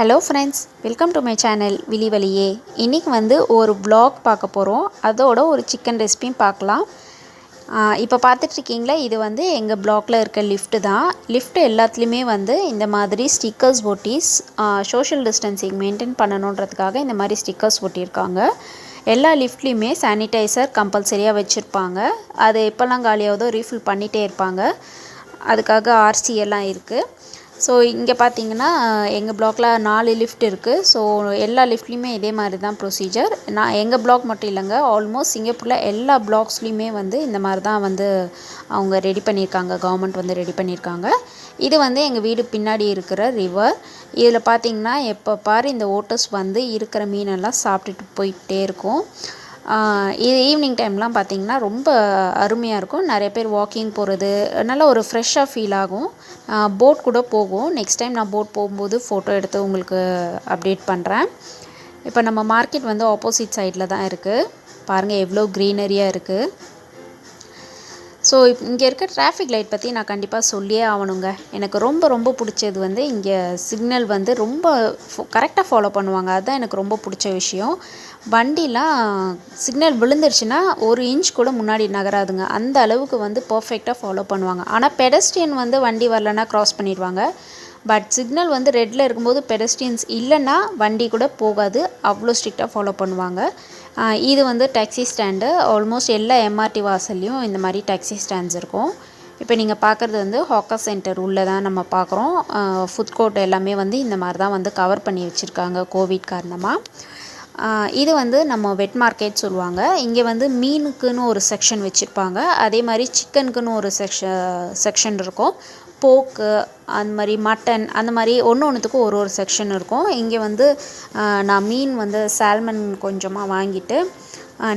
Hello friends, welcome to my channel விழி வழியே. இன்றைக்கி வந்து ஒரு vlog பார்க்க போகிறோம். அதோட ஒரு சிக்கன் ரெசிபியும் பார்க்கலாம். இப்போ பார்த்துட்ருக்கீங்களா, இது வந்து எங்கள் பிளாக்ல இருக்க லிஃப்ட்டு தான். லிஃப்ட் எல்லாத்துலேயுமே வந்து இந்த மாதிரி ஸ்டிக்கர்ஸ் ஒட்டி சோஷியல் டிஸ்டன்சிங் மெயின்டைன் பண்ணணுன்றதுக்காக இந்த மாதிரி ஸ்டிக்கர்ஸ் ஒட்டியிருக்காங்க. எல்லா லிஃப்ட்லேயுமே சானிடைசர் கம்பல்சரியாக வச்சுருப்பாங்க. அது எப்போல்லாம் காலியாகுதோ ரீஃபில் பண்ணிகிட்டே இருப்பாங்க. அதுக்காக ஆர்சி எல்லாம் இருக்குது. ஸோ இங்கே பார்த்தீங்கன்னா எங்கள் பிளாக்ல 4 லிஃப்ட் இருக்குது. ஸோ எல்லா லிஃப்ட்லேயுமே இதே மாதிரி தான் ப்ரொசீஜர். எங்கள் பிளாக் மட்டும் இல்லைங்க, ஆல்மோஸ்ட் சிங்கப்பூரில் எல்லா பிளாக்ஸ்லேயுமே வந்து இந்த மாதிரி தான் வந்து அவங்க ரெடி பண்ணியிருக்காங்க. கவர்மெண்ட் வந்து ரெடி பண்ணியிருக்காங்க. இது வந்து எங்கள் வீடு பின்னாடி இருக்கிற ரிவர். இதில் பார்த்திங்கன்னா எப்போ பாரு இந்த ஓட்டர்ஸ் வந்து இருக்கிற மீனெல்லாம் சாப்பிட்டுட்டு போயிட்டே இருக்கும். இது ஈவினிங் டைம்லாம் பார்த்திங்கன்னா ரொம்ப அருமையாக இருக்கும். நிறைய பேர் வாக்கிங் போகிறது, நல்லா ஒரு ஃப்ரெஷ்ஷாக ஃபீல் ஆகும். போட் கூட போகும். நெக்ஸ்ட் டைம் நான் போட் போகும்போது ஃபோட்டோ எடுத்து உங்களுக்கு அப்டேட் பண்ணுறேன். இப்போ நம்ம மார்க்கெட் வந்து ஆப்போசிட் சைடில் தான் இருக்குது. பாருங்கள் எவ்வளோ க்ரீனரியாக இருக்குது. ஸோ இங்கே இருக்க டிராஃபிக் லைட் பற்றி நான் கண்டிப்பாக சொல்லியே ஆகணுங்க. எனக்கு ரொம்ப பிடிச்சது வந்து இங்கே சிக்னல் வந்து ரொம்ப கரெக்டாக ஃபாலோ பண்ணுவாங்க. அதுதான் எனக்கு ரொம்ப பிடிச்ச விஷயம். வண்டிலாம் சிக்னல் விழுந்துருச்சுன்னா 1 இன்ச் கூட முன்னாடி நகராதுங்க. அந்த அளவுக்கு வந்து பர்ஃபெக்டாக ஃபாலோ பண்ணுவாங்க. ஆனால் பெடஸ்ட்ரியன் வந்து வண்டி வரலன்னா க்ராஸ் பண்ணிடுவாங்க. பட் சிக்னல் வந்து ரெட்டில் இருக்கும்போது பெடஸ்ட்ரியன்ஸ் இல்லைன்னா வண்டி கூட போகாது. அவ்வளோ ஸ்ட்ரிக்டாக ஃபாலோ பண்ணுவாங்க. இது வந்து டாக்ஸி ஸ்டாண்டு. ஆல்மோஸ்ட் எல்லா எம்ஆர்டி வாசல்லையும் இந்த மாதிரி டாக்ஸி ஸ்டாண்ட்ஸ் இருக்கும். இப்போ நீங்கள் பார்க்குறது வந்து ஹாக்கர் சென்டர் உள்ளே தான் நம்ம பார்க்குறோம். ஃபுட் கோர்ட் எல்லாமே வந்து இந்த மாதிரி தான் வந்து கவர் பண்ணி வச்சுருக்காங்க கோவிட் காரணமாக. இது வந்து நம்ம வெட் மார்க்கெட் சொல்லுவாங்க. இங்கே வந்து மீனுக்குன்னு ஒரு செக்ஷன் வச்சுருப்பாங்க. அதே மாதிரி சிக்கனுக்குன்னு ஒரு செக்ஷன் இருக்கும். போக்கு அந்த மாதிரி மட்டன் அந்த மாதிரி ஒன்றுத்துக்கும் ஒரு செக்ஷன் இருக்கும். இங்கே வந்து நான் மீன் வந்து சால்மன் கொஞ்சமாக வாங்கிட்டு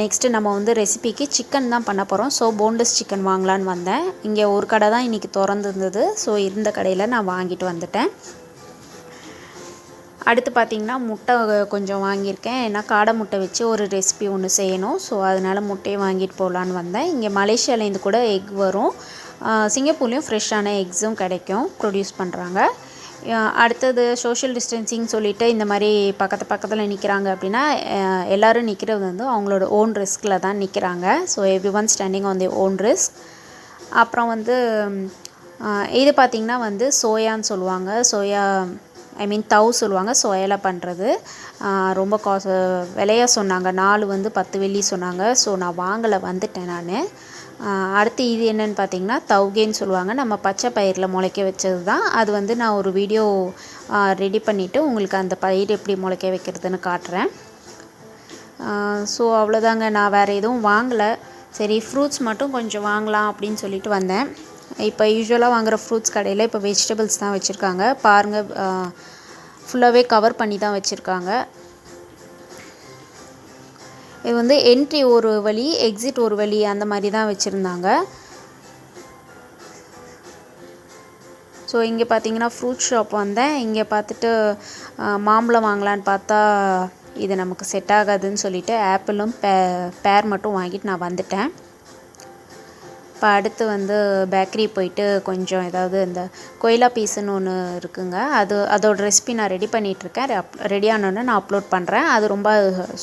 நெக்ஸ்ட்டு நம்ம வந்து ரெசிபிக்கு சிக்கன் தான் பண்ண போகிறோம். ஸோ போன்லெஸ் சிக்கன் வாங்கலான்னு வந்தேன். இங்கே ஒரு கடை தான் இன்றைக்கி திறந்துருந்தது. ஸோ இந்த கடையில் நான் வாங்கிட்டு வந்துட்டேன். அடுத்து பார்த்திங்கன்னா முட்டை கொஞ்சம் வாங்கியிருக்கேன். ஏன்னா காடை முட்டை வச்சு ஒரு ரெசிபி ஒன்று செய்யணும். ஸோ அதனால் முட்டையை வாங்கிட்டு போகலான்னு வந்தேன். இங்கே மலேசியாவிலேருந்து கூட எக் வரும். சிங்கப்பூர்லேயும் ஃப்ரெஷ்ஷான எக்ஸும் கிடைக்கும், ப்ரொடியூஸ் பண்ணுறாங்க. அடுத்தது சோஷியல் டிஸ்டன்சிங் சொல்லிவிட்டு இந்த மாதிரி பக்கத்தில் நிற்கிறாங்க அப்படின்னா எல்லோரும் நிற்கிறது வந்து அவங்களோட ஓன் ரிஸ்கில் தான் நிற்கிறாங்க. So every one standing on the own risk. அப்புறம் வந்து இது பார்த்திங்கன்னா வந்து சோயான்னு சொல்லுவாங்க. சோயா தவு சொல்லுவாங்க. சோயாவில் பண்ணுறது ரொம்ப விலையாக சொன்னாங்க. 4 வந்து 10 வெள்ளி சொன்னாங்க. ஸோ நான் வாங்கலை, வந்துட்டேன் நான். அடுத்து இது என்னென்னு பார்த்திங்கன்னா தவுகேன்னு சொல்லுவாங்க. நம்ம பச்சை பயிரில் முளைக்க வச்சது தான். அது வந்து நான் ஒரு வீடியோ ரெடி பண்ணிவிட்டு உங்களுக்கு அந்த பயிர் எப்படி முளைக்க வைக்கிறதுன்னு காட்டுறேன். ஸோ அவ்வளோதாங்க, நான் வேறு எதுவும் வாங்கலை. சரி ஃப்ரூட்ஸ் மட்டும் கொஞ்சம் வாங்கலாம் அப்படின்னு சொல்லிட்டு வந்தேன். இப்போ யூஸ்வலாக வாங்குகிற ஃப்ரூட்ஸ் கடையில் இப்போ வெஜிடபிள்ஸ் தான் வச்சுருக்காங்க. பாருங்கள், ஃபுல்லாகவே கவர் பண்ணி தான் வச்சுருக்காங்க. இது வந்து என்ட்ரி ஒரு வழி, எக்ஸிட் ஒரு வழி, அந்த மாதிரி தான் வச்சுருந்தாங்க. ஸோ இங்கே பார்த்தீங்கன்னா ஃப்ரூட் ஷாப் வந்தேன். இங்கே பார்த்துட்டு மாம்பழம் வாங்கலான்னு பார்த்தா இது நமக்கு செட் ஆகாதுன்னு சொல்லிவிட்டு ஆப்பிளும் பேர் மட்டும் வாங்கிட்டு நான் வந்துட்டேன். இப்போ அடுத்து வந்து பேக்கரி போயிட்டு கொஞ்சம் ஏதாவது இந்த கொய்லா பீஸுன்னு ஒன்று இருக்குங்க. அதோட ரெசிபி நான் ரெடி பண்ணிகிட்ருக்கேன். ரெடி ஆனோடனே நான் அப்லோட் பண்ணுறேன். அது ரொம்ப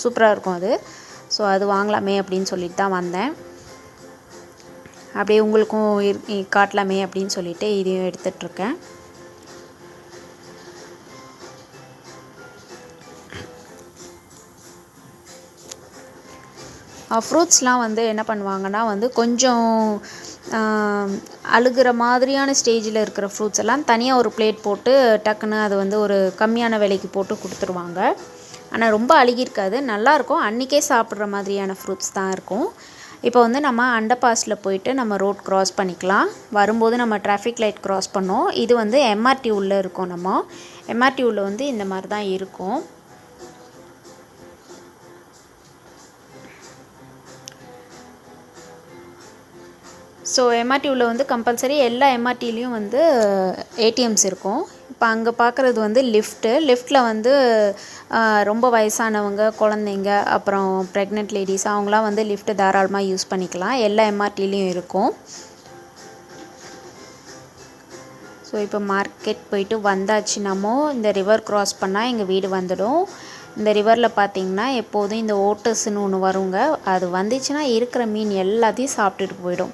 சூப்பராக இருக்கும் அது. ஸோ அது வாங்கலாமே அப்படின்னு சொல்லிட்டு தான் வந்தேன். அப்படியே உங்களுக்கும் காட்டலாமே அப்படின்னு சொல்லிட்டு இதையும் எடுத்துகிட்ருக்கேன். ஃப்ரூட்ஸ்லாம் வந்து என்ன பண்ணுவாங்கன்னா வந்து கொஞ்சம் அழுகிற மாதிரியான ஸ்டேஜில் இருக்கிற ஃப்ரூட்ஸ் எல்லாம் தனியாக ஒரு பிளேட் போட்டு டக்குன்னு அது வந்து ஒரு கம்மியான விலைக்கு போட்டு கொடுத்துருவாங்க. ஆனால் ரொம்ப அழுகியிருக்காது, நல்லாயிருக்கும். அன்றைக்கே சாப்பிட்ற மாதிரியான ஃப்ரூட்ஸ் தான் இருக்கும். இப்போ வந்து நம்ம அண்டர்பாஸில் போயிட்டு நம்ம ரோட் க்ராஸ் பண்ணிக்கலாம். வரும்போது நம்ம டிராஃபிக் லைட் க்ராஸ் பண்ணோம். இது வந்து எம்ஆர்டி உள்ளே இருக்கும். நம்ம எம்ஆர்டி உள்ளே வந்து இந்த மாதிரி தான் இருக்கும். ஸோ எம்ஆர்டி உள்ள வந்து கம்பல்சரி எல்லா எம்ஆர்டிலையும் வந்து ஏடிஎம்ஸ் இருக்கும். இப்போ அங்கே பார்க்குறது வந்து லிஃப்ட்டில் வந்து ரொம்ப வயசானவங்க, குழந்தைங்க, அப்புறம் ப்ரெக்னென்ட் லேடிஸ் அவங்களாம் வந்து லிஃப்ட்டு தாராளமாக யூஸ் பண்ணிக்கலாம். எல்லா எம்ஆர்டிலையும் இருக்கும். ஸோ இப்போ மார்க்கெட் போயிட்டு வந்தாச்சு. நம்ம இந்த ரிவர் கிராஸ் பண்ணால் எங்கள் வீடு வந்துடும். இந்த ரிவரில் பார்த்திங்கன்னா எப்போதும் இந்த ஓட்டர்ஸ்னு ஒன்று வருங்க. அது வந்துச்சுன்னா இருக்கிற மீன் எல்லாத்தையும் சாப்பிட்டுட்டு போயிடும்,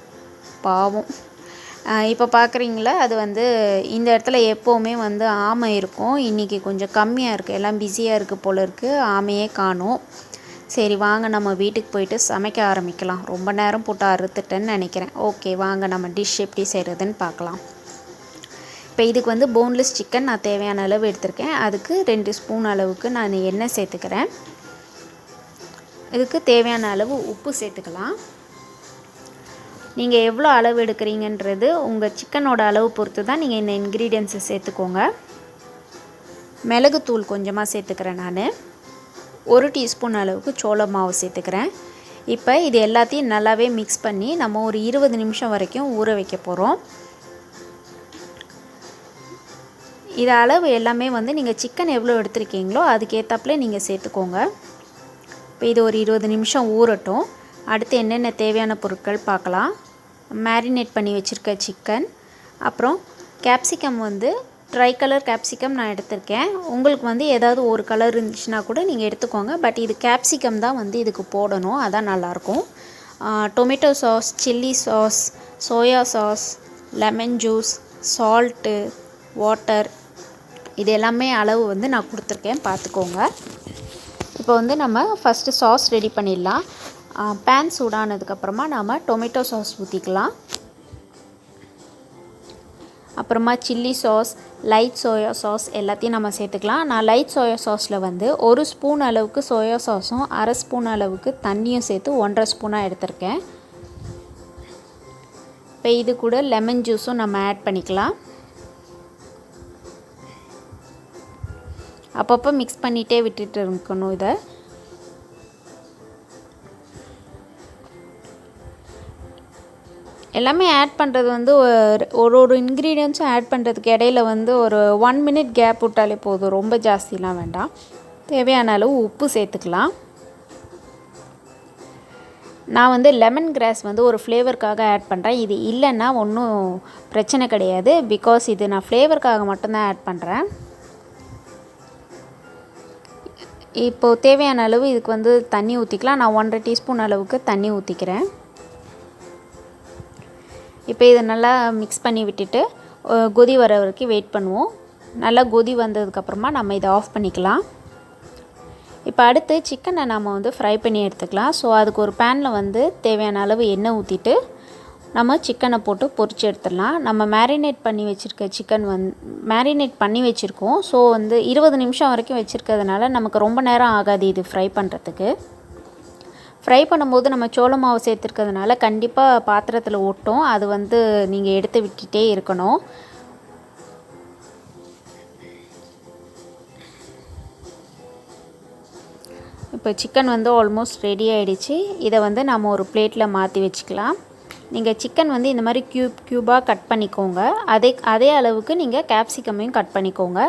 பாவம். இப்போ பார்க்குறீங்களா, அது வந்து இந்த இடத்துல எப்போவுமே வந்து ஆமை இருக்கும். இன்றைக்கி கொஞ்சம் கம்மியாக இருக்குது, எல்லாம் பிஸியாக இருக்குது போல் இருக்குது, ஆமையே காணோம். சரி வாங்க நம்ம வீட்டுக்கு போயிட்டு சமைக்க ஆரம்பிக்கலாம். ரொம்ப நேரம் போட்டு அறுத்துட்டேன்னு நினைக்கிறேன். ஓகே வாங்க நம்ம டிஷ் எப்படி செய்கிறதுன்னு பார்க்கலாம். இப்போ இதுக்கு வந்து போன்லெஸ் சிக்கன் நான் தேவையான அளவு எடுத்திருக்கேன். அதுக்கு 2 ஸ்பூன் அளவுக்கு நான் எண்ணெய் சேர்த்துக்கிறேன். இதுக்கு தேவையான அளவு உப்பு சேர்த்துக்கலாம். நீங்கள் எவ்வளோ அளவு எடுக்கிறீங்கன்றது உங்கள் சிக்கனோட அளவு பொறுத்து தான் நீங்கள் இந்த இன்க்ரீடியன்ஸை சேர்த்துக்கோங்க. மிளகுத்தூள் கொஞ்சமாக சேர்த்துக்கிறேன். நான் 1 டீஸ்பூன் அளவுக்கு சோள மாவு சேர்த்துக்கிறேன். இப்போ இது எல்லாத்தையும் நல்லாவே மிக்ஸ் பண்ணி நம்ம ஒரு 20 நிமிஷம் வரைக்கும் ஊற வைக்க போகிறோம். இது அளவு எல்லாமே வந்து நீங்கள் சிக்கன் எவ்வளோ எடுத்துருக்கீங்களோ அதுக்கேற்றாப்புல நீங்கள் சேர்த்துக்கோங்க. இப்போ இது ஒரு 20 நிமிஷம் ஊறட்டும். அடுத்து என்னென்ன தேவையான பொருட்கள் பார்க்கலாம். மேரினேட் பண்ணி வச்சுருக்க சிக்கன், அப்புறம் கேப்சிகம் வந்து ட்ரை கலர் கேப்சிகம் நான் எடுத்திருக்கேன். உங்களுக்கு வந்து ஏதாவது ஒரு கலர் இருந்துச்சுன்னா கூட நீங்கள் எடுத்துக்கோங்க. பட் இது கேப்சிகம் தான் வந்து இதுக்கு போடணும், அதான் நல்லாயிருக்கும். Tomato sauce, chilli sauce, soya sauce, lemon juice, salt, water, இது எல்லாமே அளவு வந்து நான் கொடுத்துருக்கேன், பார்த்துக்கோங்க. இப்போ வந்து நம்ம ஃபஸ்ட்டு சாஸ் ரெடி பண்ணிடலாம். பேன் சூடானதுக்கப்புறமா நாம் டொமேட்டோ சாஸ் ஊற்றிக்கலாம். அப்புறமா chilli sauce, light soya sauce எல்லாத்தையும் நம்ம சேர்த்துக்கலாம். நான் லைட் சோயா சாஸில் வந்து 1 ஸ்பூன் அளவுக்கு சோயா சாஸும் 1/2 ஸ்பூன் அளவுக்கு தண்ணியும் சேர்த்து 1.5 ஸ்பூனாக எடுத்திருக்கேன். இப்போ இது கூட லெமன் ஜூஸும் நம்ம ஆட் பண்ணிக்கலாம். அப்பப்போ மிக்ஸ் பண்ணிகிட்டே விட்டுட்டு இருக்கணும். இதை எல்லாமே ஆட் பண்ணுறது வந்து ஒரு இன்க்ரீடியன்ஸும் ஆட் பண்ணுறதுக்கு இடையில வந்து ஒரு 1 மினிட் கேப் விட்டாலே போதும், ரொம்ப ஜாஸ்திலாம் வேண்டாம். தேவையான அளவு உப்பு சேர்த்துக்கலாம். நான் வந்து லெமன் கிராஸ் வந்து ஒரு ஃப்ளேவருக்காக ஆட் பண்ணுறேன். இது இல்லைன்னா ஒன்றும் பிரச்சனை கிடையாது, பிகாஸ் இது நான் ஃப்ளேவருக்காக மட்டும்தான் ஆட் பண்ணுறேன். இப்போது தேவையான அளவு இதுக்கு வந்து தண்ணி ஊற்றிக்கலாம். நான் 1.5 டீஸ்பூன் அளவுக்கு தண்ணி ஊற்றிக்கிறேன். இப்போ இதை நல்லா மிக்ஸ் பண்ணி விட்டுட்டு கொதி வர வரைக்கும் வெயிட் பண்ணுவோம். நல்லா கொதி வந்ததுக்கப்புறமா நம்ம இதை ஆஃப் பண்ணிக்கலாம். இப்போ அடுத்து சிக்கனை நம்ம வந்து ஃப்ரை பண்ணி எடுத்துக்கலாம். ஸோ அதுக்கு ஒரு பேனில் வந்து தேவையான அளவு எண்ணெய் ஊற்றிட்டு நம்ம சிக்கனை போட்டு பொரிச்சு எடுத்துடலாம். நம்ம மேரினேட் பண்ணி வச்சுருக்க சிக்கன் மேரினேட் பண்ணி வச்சுருக்கோம். ஸோ வந்து 20 நிமிஷம் வரைக்கும் வச்சுருக்கிறதுனால நமக்கு ரொம்ப நேரம் ஆகாது இது ஃப்ரை பண்ணுறதுக்கு. ஃப்ரை பண்ணும்போது நம்ம சோள மாவு சேர்த்துருக்கிறதுனால கண்டிப்பாக பாத்திரத்தில் ஒட்டும். அது வந்து நீங்கள் எடுத்து விட்டுட்டே இருக்கணும். இப்போ சிக்கன் வந்து ஆல்மோஸ்ட் ரெடி ஆகிடுச்சு. இதை வந்து நம்ம ஒரு பிளேட்டில் மாற்றி வச்சுக்கலாம். நீங்கள் சிக்கன் வந்து இந்த மாதிரி க்யூபாக கட் பண்ணிக்கோங்க. அதே அளவுக்கு நீங்கள் கேப்சிகமையும் கட் பண்ணிக்கோங்க.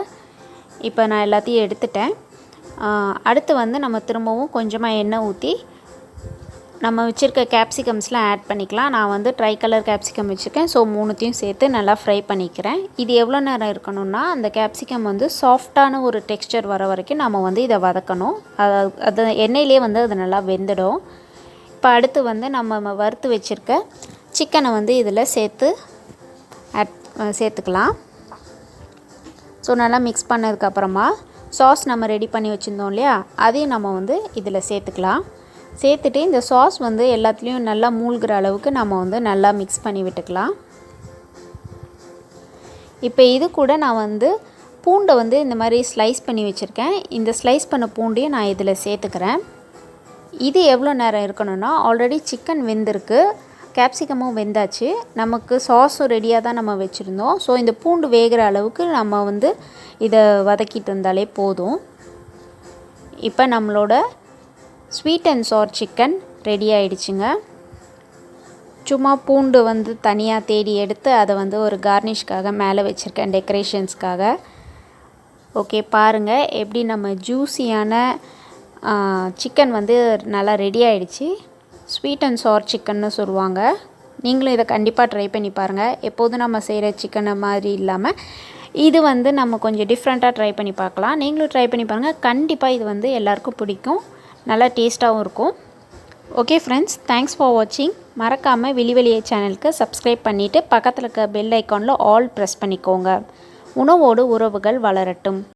இப்போ நான் எல்லாத்தையும் எடுத்துட்டேன். அடுத்து வந்து நம்ம திரும்பவும் கொஞ்சமாக எண்ணெய் ஊற்றி நம்ம வச்சுருக்க கேப்சிகம்ஸ்லாம் ஆட் பண்ணிக்கலாம். நான் வந்து ட்ரை கலர் கேப்சிகம் வச்சுருக்கேன். ஸோ 3த்தையும் சேர்த்து நல்லா ஃப்ரை பண்ணிக்கிறேன். இது எவ்வளோ நேரம் இருக்கணும்னா அந்த கேப்சிகம் வந்து சாஃப்டான ஒரு டெக்ஸ்சர் வர வரைக்கும் நம்ம வந்து இதை வதக்கணும். அது எண்ணெயிலே வந்து அது நல்லா வெந்துடும். இப்போ அடுத்து வந்து நம்ம வறுத்து வச்சுருக்க சிக்கனை வந்து இதில் சேர்த்துக்கலாம். ஸோ நல்லா மிக்ஸ் பண்ணதுக்கப்புறமா சாஸ் நம்ம ரெடி பண்ணி வச்சுருந்தோம் இல்லையா, அதையும் நம்ம வந்து இதில் சேர்த்துக்கலாம். சேர்த்துட்டு இந்த சாஸ் வந்து எல்லாத்துலேயும் நல்லா மூழ்கிற அளவுக்கு நம்ம வந்து நல்லா மிக்ஸ் பண்ணி விட்டுக்கலாம். இப்போ இது கூட நான் வந்து பூண்டை வந்து இந்த மாதிரி ஸ்லைஸ் பண்ணி வச்சுருக்கேன். இந்த ஸ்லைஸ் பண்ண பூண்டையும் நான் இதில் சேர்த்துக்கிறேன். இது எவ்வளோ நேரம் இருக்கணும்னா, ஆல்ரெடி சிக்கன் வெந்திருக்கு, கேப்சிகமும் வெந்தாச்சு, நமக்கு சாஸும் ரெடியாக தான் நம்ம வச்சுருந்தோம். ஸோ இந்த பூண்டு வேகிற அளவுக்கு நம்ம வந்து இதை வதக்கிட்டு இருந்தாலே போதும். இப்போ நம்மளோட sweet and sour chicken ready ஆகிடுச்சுங்க. சும்மா பூண்டு வந்து தனியாக தேடி எடுத்து அதை வந்து ஒரு கார்னிஷ்காக மேலே வச்சுருக்கேன், டெக்கரேஷன்ஸ்க்காக. ஓகே பாருங்கள் எப்படி நம்ம ஜூஸியான சிக்கன் வந்து நல்லா ரெடி ஆகிடுச்சு. ஸ்வீட் அண்ட் சார் சிக்கன்னு சொல்லுவாங்க. நீங்களும் இதை கண்டிப்பாக ட்ரை பண்ணி பாருங்கள். எப்போதும் நம்ம செய்கிற சிக்கனை மாதிரி இல்லாமல் இது வந்து நம்ம கொஞ்சம் டிஃப்ரெண்ட்டாக ட்ரை பண்ணி பார்க்கலாம். நீங்களும் ட்ரை பண்ணி பாருங்கள். கண்டிப்பாக இது வந்து எல்லாருக்கும் பிடிக்கும். நல்லா டேஸ்ட்டாகவும் இருக்கும். ஓகே ஃப்ரெண்ட்ஸ், தேங்க்ஸ் ஃபார் வாட்சிங். மறக்காமல் விழிவெளியே சேனலுக்கு சப்ஸ்கிரைப் பண்ணிவிட்டு பக்கத்தில் இருக்க பெல் ஐக்கானில் ஆல் ப்ரெஸ் பண்ணிக்கோங்க. உணவோடு உறவுகள் வளரட்டும்.